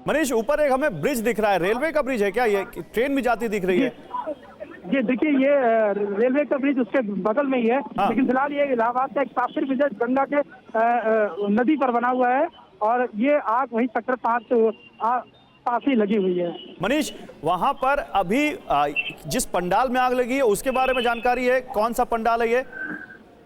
मनीष, ऊपर एक हमें ब्रिज दिख रहा है, रेलवे का ब्रिज है क्या? ये ट्रेन भी जाती दिख रही है। जी देखिए, ये रेलवे का ब्रिज उसके बगल में ही है। हाँ। लेकिन फिलहाल ये इलाहाबाद का एक काफिर ब्रिज गंगा के नदी पर बना हुआ है और ये आग वही सेक्टर 5 पास ही लगी हुई है। मनीष, वहां पर अभी जिस पंडाल में आग लगी है उसके बारे में जानकारी है? कौन सा पंडाल है ये?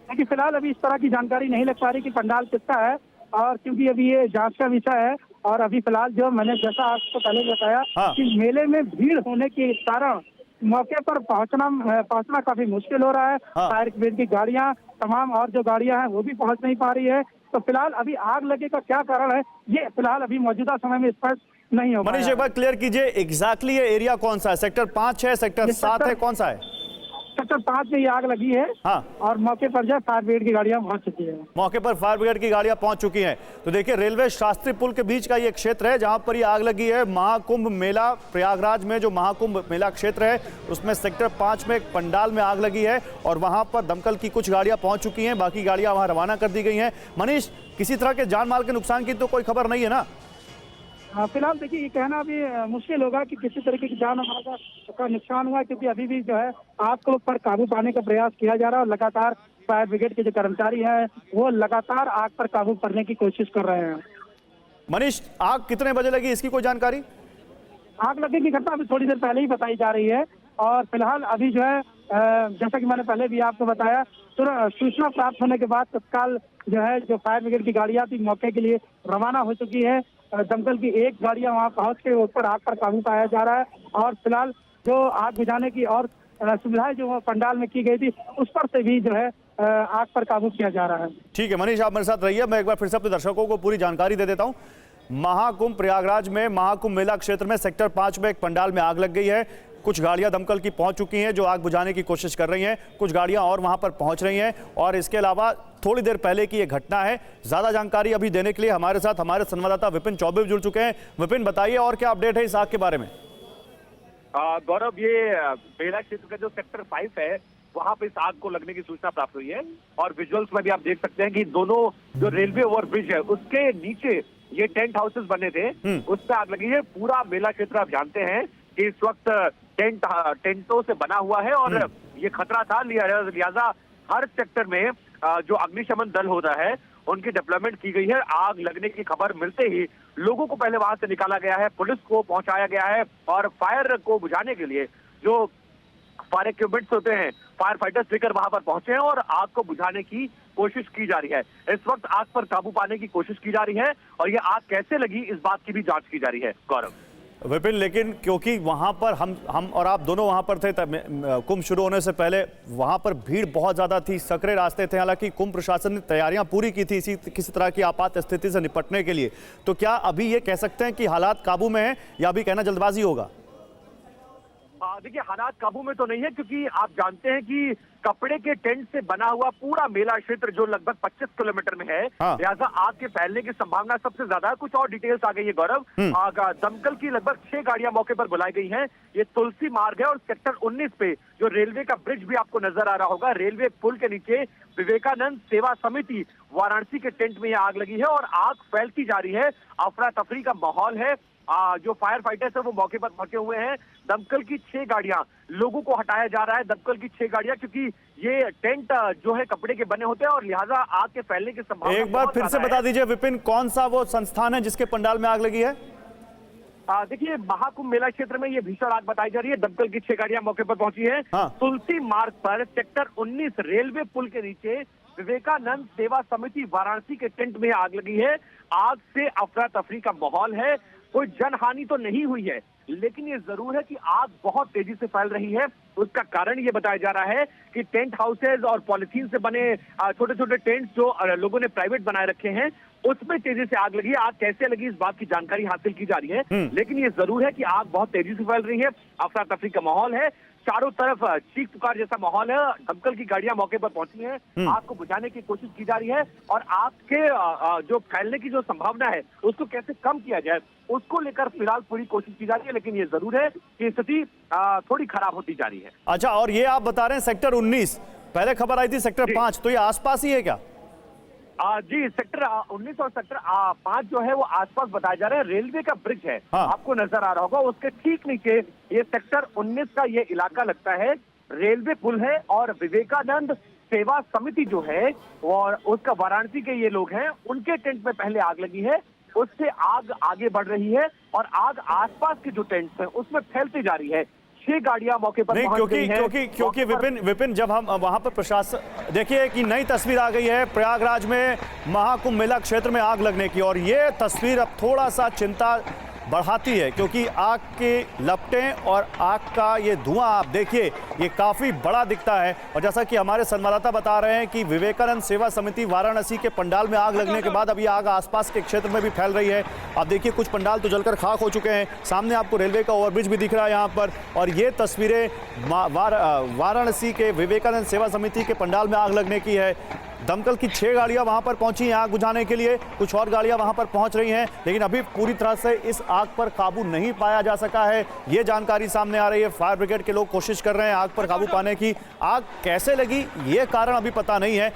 लेकिन फिलहाल अभी इस तरह की जानकारी नहीं लग पा रही कि पंडाल किसका है, और क्योंकि अभी ये जांच का विषय है। और अभी फिलहाल जो मैंने जैसा आपको पहले बताया कि मेले में भीड़ होने के कारण मौके पर पहुंचना काफी मुश्किल हो रहा है। फायर ब्रिगेड की गाड़ियां तमाम और जो गाड़ियां हैं वो भी पहुंच नहीं पा रही है। तो फिलहाल अभी आग लगे का क्या कारण है ये फिलहाल अभी मौजूदा समय में स्पष्ट नहीं हो पाया। मनीष, एक बार क्लियर कीजिए, एग्जैक्टली ये एरिया कौन सा है? सेक्टर 5 है, सेक्टर 7 है, कौन सा है? सेक्टर 5 में ये आग लगी है। हाँ। और मौके पर जो फायर ब्रिगेड की गाड़ियां पहुंच चुकी है। मौके पर फायर ब्रिगेड की गाड़ियां पहुंच चुकी हैं। तो देखिए, रेलवे शास्त्री पुल के बीच का ये क्षेत्र है जहां पर ये आग लगी है। महाकुंभ मेला प्रयागराज में जो महाकुंभ मेला क्षेत्र है उसमें सेक्टर 5 में एक पंडाल में आग लगी है और वहां पर दमकल की कुछ गाड़ियां पहुंच चुकी हैं, बाकी गाड़ियां वहां रवाना कर दी गई हैं। मनीष, किसी तरह के जान माल के नुकसान की तो कोई खबर नहीं है ना? फिलहाल देखिए, ये कहना भी मुश्किल होगा कि किसी तरीके की जान माल का नुकसान हुआ, क्योंकि अभी भी जो है आग को पर काबू पाने का प्रयास किया जा रहा है और लगातार फायर ब्रिगेड के जो कर्मचारी हैं वो लगातार आग पर काबू करने की कोशिश कर रहे हैं। मनीष, आग कितने बजे लगी, इसकी कोई जानकारी? आग लगने की घटना अभी थोड़ी देर पहले ही बताई जा रही है और फिलहाल अभी जो है जैसा कि मैंने पहले भी आपको बताया, सूचना प्राप्त होने के बाद तत्काल जो फायर ब्रिगेड की गाड़ियां थी मौके के लिए रवाना हो चुकी है। दमकल की एक गाड़ियां वहां पहुंच के उस पर आग पर काबू पाया जा रहा है और फिलहाल जो आग बुझाने की और सुविधाएं जो पंडाल में की गई थी उस पर से भी जो है आग पर काबू किया जा रहा है। ठीक है मनीष, आप मेरे साथ रहिए। मैं एक बार फिर से अपने दर्शकों को पूरी जानकारी दे देता हूं। महाकुंभ प्रयागराज में महाकुंभ मेला क्षेत्र में सेक्टर 5 में एक पंडाल में आग लग गई है। कुछ गाड़ियां दमकल की पहुंच चुकी हैं जो आग बुझाने की कोशिश कर रही हैं, कुछ गाड़ियां और वहां पर पहुंच रही हैं और इसके अलावा थोड़ी देर पहले की ये घटना है। ज्यादा जानकारी अभी देने के लिए हमारे साथ हमारे संवाददाता विपिन चौबे जुड़ चुके हैं। विपिन, बताइए और क्या अपडेट है इस आग के बारे में? गौरव, ये मेला क्षेत्र का जो सेक्टर 5 है वहां पे इस आग को लगने की सूचना प्राप्त हुई है और विजुअल्स में भी आप देख सकते हैं कि दोनों जो रेलवे ओवरब्रिज है उसके नीचे ये टेंट हाउसेस बने थे उस पर आग लगी है। पूरा मेला क्षेत्र आप जानते हैं कि इस वक्त टेंटों से बना हुआ है और ये खतरा था, लिहाजा हर सेक्टर में जो अग्निशमन दल होता है उनकी डेवलपमेंट की गई है। आग लगने की खबर मिलते ही लोगों को पहले वहां से निकाला गया है, पुलिस को पहुंचाया गया है और फायर को बुझाने के लिए जो फायर इक्विपमेंट्स होते हैं, फायर फाइटर्स लेकर वहां पर पहुंचे हैं और आग को बुझाने की कोशिश की जा रही है। इस वक्त आग पर काबू पाने की कोशिश की जा रही है और ये आग कैसे लगी इस बात की भी जांच की जा रही है। गौरव, विपिन, लेकिन क्योंकि वहां पर हम और आप दोनों वहां पर थे कुंभ शुरू होने से पहले, वहां पर भीड़ बहुत ज्यादा थी, सकरे रास्ते थे। हालांकि कुंभ प्रशासन ने तैयारियां पूरी की थी किसी तरह की आपात स्थिति से निपटने के लिए। तो क्या अभी ये कह सकते हैं कि हालात काबू में है या अभी कहना जल्दबाजी होगा? देखिए, हालात काबू में तो नहीं है क्योंकि आप जानते हैं कि कपड़े के टेंट से बना हुआ पूरा मेला क्षेत्र जो लगभग 25 किलोमीटर में है, लिहाजा आग के फैलने की संभावना सबसे ज्यादा है। कुछ और डिटेल्स आ गई है गौरव। दमकल की लगभग 6 गाड़ियां मौके पर बुलाई गई हैं। ये तुलसी मार्ग है और सेक्टर 19 पे जो रेलवे का ब्रिज भी आपको नजर आ रहा होगा, रेलवे पुल के नीचे विवेकानंद सेवा समिति वाराणसी के टेंट में आग लगी है और आग फैलती जा रही है। अफरा तफरी का माहौल है। जो फायर फाइटर्स है वो मौके पर पहुंचे हुए हैं। दमकल की 6 गाड़ियां, लोगों को हटाया जा रहा है। दमकल की 6 गाड़ियां, क्योंकि ये टेंट जो है कपड़े के बने होते हैं और लिहाजा आग के फैलने की संभावना। एक बार फिर से बता दीजिए विपिन, कौन सा वो संस्थान है जिसके पंडाल में आग लगी है? देखिए, महाकुंभ मेला क्षेत्र में ये भीषण आग बताई जा रही है। दमकल की 6 गाड़ियां मौके पर पहुंची है। तुलसी मार्ग पर सेक्टर 19 रेलवे पुल के नीचे विवेकानंद सेवा समिति वाराणसी के टेंट में आग लगी है। आग से अफरा तफरी का माहौल है। कोई जनहानि तो नहीं हुई है, लेकिन ये जरूर है कि आग बहुत तेजी से फैल रही है। उसका कारण ये बताया जा रहा है कि टेंट हाउसेज और पॉलिथीन से बने छोटे छोटे टेंट्स जो लोगों ने प्राइवेट बनाए रखे हैं उसमें तेजी से आग लगी। आग कैसे लगी इस बात की जानकारी हासिल की जा रही है, लेकिन ये जरूर है कि आग बहुत तेजी से फैल रही है। अफरा तफरी का माहौल है, चारों तरफ चीख पुकार जैसा माहौल है। दमकल की गाड़ियां मौके पर पहुंची हैं, आग को बुझाने की कोशिश की जा रही है और आग के जो फैलने की जो संभावना है उसको कैसे कम किया जाए उसको लेकर फिलहाल पूरी कोशिश की जा रही है। लेकिन ये जरूर है कि स्थिति थोड़ी खराब होती जा रही है। अच्छा, और ये आप बता रहे हैं सेक्टर 19, पहले खबर आई थी सेक्टर 5, तो ये आसपास ही है क्या? जी, सेक्टर 19 और सेक्टर 5 जो है वो आसपास बताया जा रहा है। रेलवे का ब्रिज है, हाँ। आपको नजर आ रहा होगा, उसके ठीक नीचे ये सेक्टर 19 का ये इलाका लगता है। रेलवे पुल है और विवेकानंद सेवा समिति जो है और उसका वाराणसी के ये लोग हैं, उनके टेंट में पहले आग लगी है, उससे आग आगे बढ़ रही है और आग आसपास के जो टेंट्स हैं उसमें फैलती जा रही है। 6 गाड़ियां मौके पर नहीं, पहुंच गई हैं। क्योंकि विपिन जब हम वहां पर प्रशासन, देखिए कि नई तस्वीर आ गई है प्रयागराज में महाकुंभ मेला क्षेत्र में आग लगने की, और ये तस्वीर अब थोड़ा सा चिंता बढ़ाती है क्योंकि आग के लपटें और आग का ये धुआं आप देखिए ये काफी बड़ा दिखता है। और जैसा कि हमारे संवाददाता बता रहे हैं कि विवेकानंद सेवा समिति वाराणसी के पंडाल में आग लगने के बाद अब ये आग आसपास के क्षेत्र में भी फैल रही है। आप देखिए कुछ पंडाल तो जलकर खाक हो चुके हैं, सामने आपको रेलवे का ओवरब्रिज भी दिख रहा है यहाँ पर, और ये तस्वीरें वाराणसी के विवेकानंद सेवा समिति के पंडाल में आग लगने की है। दमकल की 6 गाड़ियां वहां पर पहुंची हैं आग बुझाने के लिए, कुछ और गाड़ियां वहां पर पहुंच रही हैं, लेकिन अभी पूरी तरह से इस आग पर काबू नहीं पाया जा सका है, ये जानकारी सामने आ रही है। फायर ब्रिगेड के लोग कोशिश कर रहे हैं आग पर काबू पाने की। आग कैसे लगी ये कारण अभी पता नहीं है,